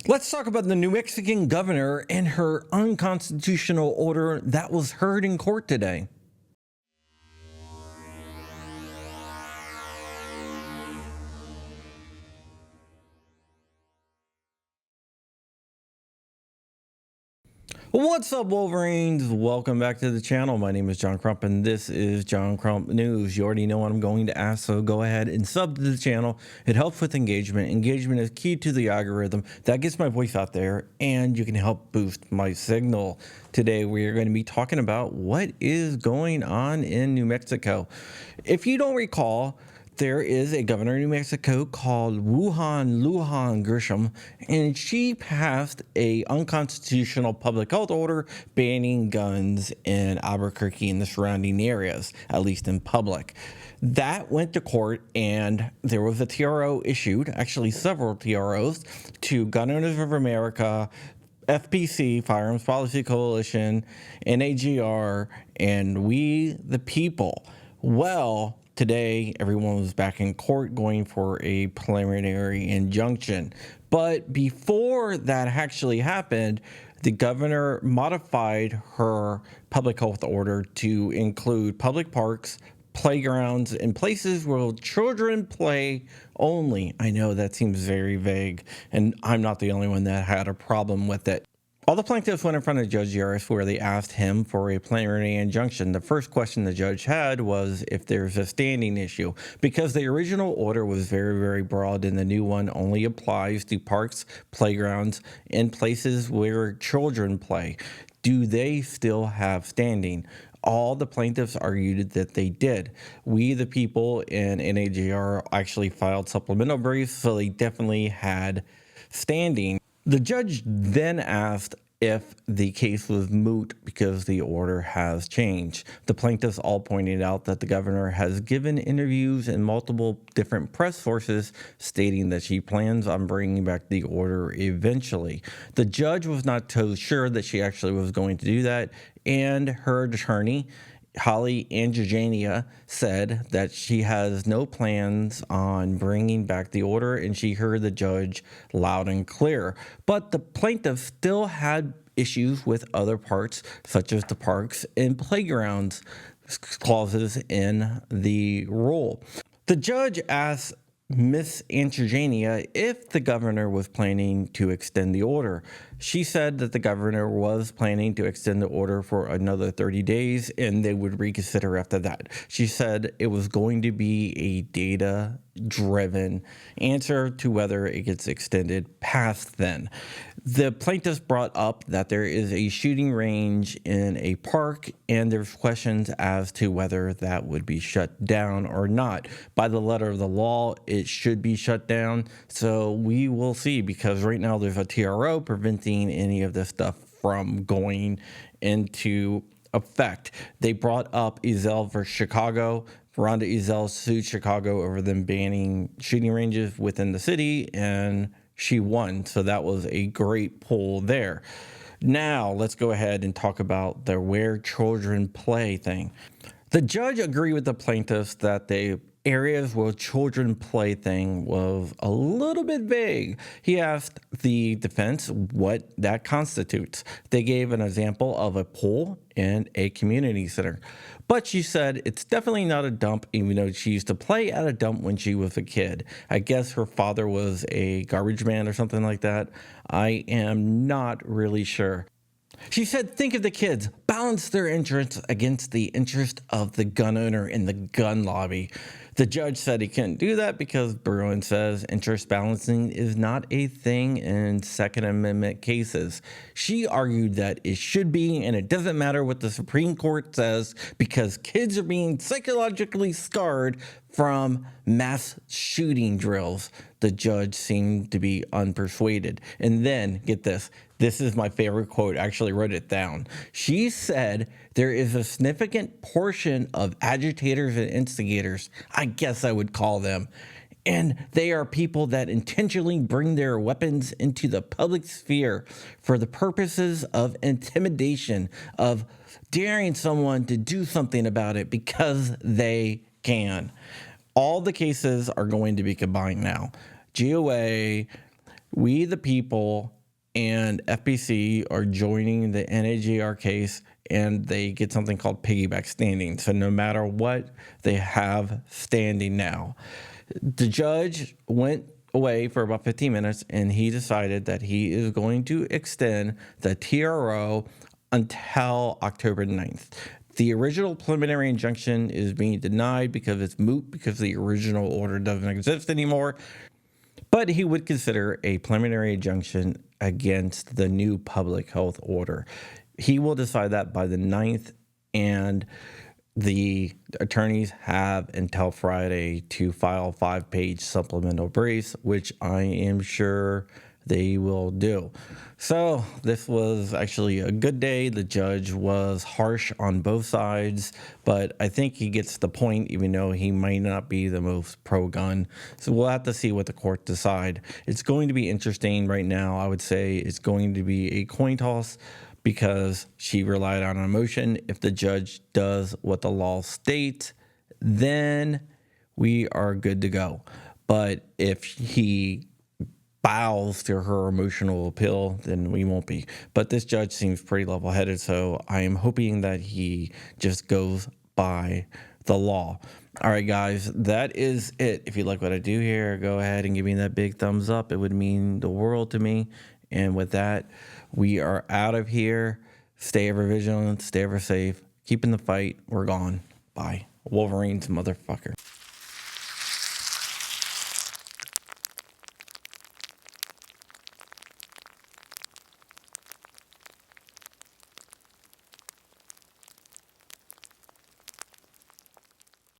Let's talk about the New Mexican governor and her unconstitutional order that was heard in court today. What's up, Wolverines? Welcome back to the channel. My name is John Crump, and this is John Crump News. You already know what I'm going to ask, so go ahead and sub to the channel. It helps with engagement. Engagement is key to the algorithm. That gets my voice out there, and you can help boost my signal. Today, we are going to be talking about what is going on in New Mexico. If you don't recall, there is a governor in New Mexico called Lujan Grisham, and she passed a unconstitutional public health order banning guns in Albuquerque and the surrounding areas, at least in public. That went to court, and there was a TRO issued, actually several TROs, to Gun Owners of America, FPC, Firearms Policy Coalition, NAGR, and We the People. Well, today, everyone was back in court going for a preliminary injunction. But before that actually happened, the governor modified her public health order to include public parks, playgrounds, and places where children play only. I know that seems very vague, and I'm not the only one that had a problem with it. All the plaintiffs went in front of Judge Yaris, where they asked him for a preliminary injunction. The first question the judge had was if there's a standing issue, because the original order was very, very broad, and the new one only applies to parks, playgrounds, and places where children play. Do they still have standing? All the plaintiffs argued that they did. We, the People, and NAGR actually filed supplemental briefs, so they definitely had standing. The judge then asked if the case was moot because the order has changed. The plaintiffs all pointed out that the governor has given interviews in multiple different press sources stating that she plans on bringing back the order eventually. The judge was not so sure that she actually was going to do that, and her attorney, Holly Angelania, said that she has no plans on bringing back the order, and she heard the judge loud and clear. But the plaintiff still had issues with other parts, such as the parks and playgrounds clauses in the rule. The judge asked Miss Angelania if the governor was planning to extend the order. She said that the governor was planning to extend the order for another 30 days and they would reconsider after that. She said it was going to be a data-driven answer to whether it gets extended past then. The plaintiffs brought up that there is a shooting range in a park, and there's questions as to whether that would be shut down or not. By the letter of the law, it should be shut down, so we will see, because right now there's a TRO preventing any of this stuff from going into effect. They brought up Ezell versus Chicago. Rhonda Ezell sued Chicago over them banning shooting ranges within the city, and she won, so that was a great pull there. Now, let's go ahead and talk about the where children play thing. The judge agreed with the plaintiffs that the areas where children play thing was a little bit vague. He asked the defense what that constitutes. They gave an example of a pool and a community center. But she said it's definitely not a dump, even though she used to play at a dump when she was a kid. I guess her father was a garbage man or something like that. I am not really sure. She said, think of the kids, balance their interests against the interest of the gun owner in the gun lobby. The judge said he couldn't do that because Bruin says interest balancing is not a thing in Second Amendment cases. She argued that it should be, and it doesn't matter what the Supreme Court says because kids are being psychologically scarred from mass shooting drills. The judge seemed to be unpersuaded. And then, get this. This is my favorite quote. I actually wrote it down. She said, there is a significant portion of agitators and instigators, I guess I would call them, and they are people that intentionally bring their weapons into the public sphere for the purposes of intimidation, of daring someone to do something about it because they can. All the cases are going to be combined now. GOA, We the People, and FBC are joining the NAGR case, and they get something called piggyback standing. So no matter what, they have standing now. The judge went away for about 15 minutes, and he decided that he is going to extend the TRO until October 9th. The original preliminary injunction is being denied because it's moot, because the original order doesn't exist anymore. But he would consider a preliminary injunction against the new public health order. He will decide that by the 9th, and the attorneys have until Friday to file 5-page supplemental briefs, which I am sure they will do. So this was actually a good day. The judge was harsh on both sides, but I think he gets the point, even though he might not be the most pro-gun. So we'll have to see what the court decide. It's going to be interesting right now. I would say it's going to be a coin toss, because she relied on emotion. If the judge does what the law states, then we are good to go. But if he bows to her emotional appeal, then we won't be. But this judge seems pretty level-headed, so I am hoping that he just goes by the law. All right, guys, that is it. If you like what I do here, go ahead and give me that big thumbs up. It would mean the world to me. And with that, we are out of here. Stay ever vigilant, stay ever safe. Keep in the fight. We're gone. Bye. Wolverines, motherfucker.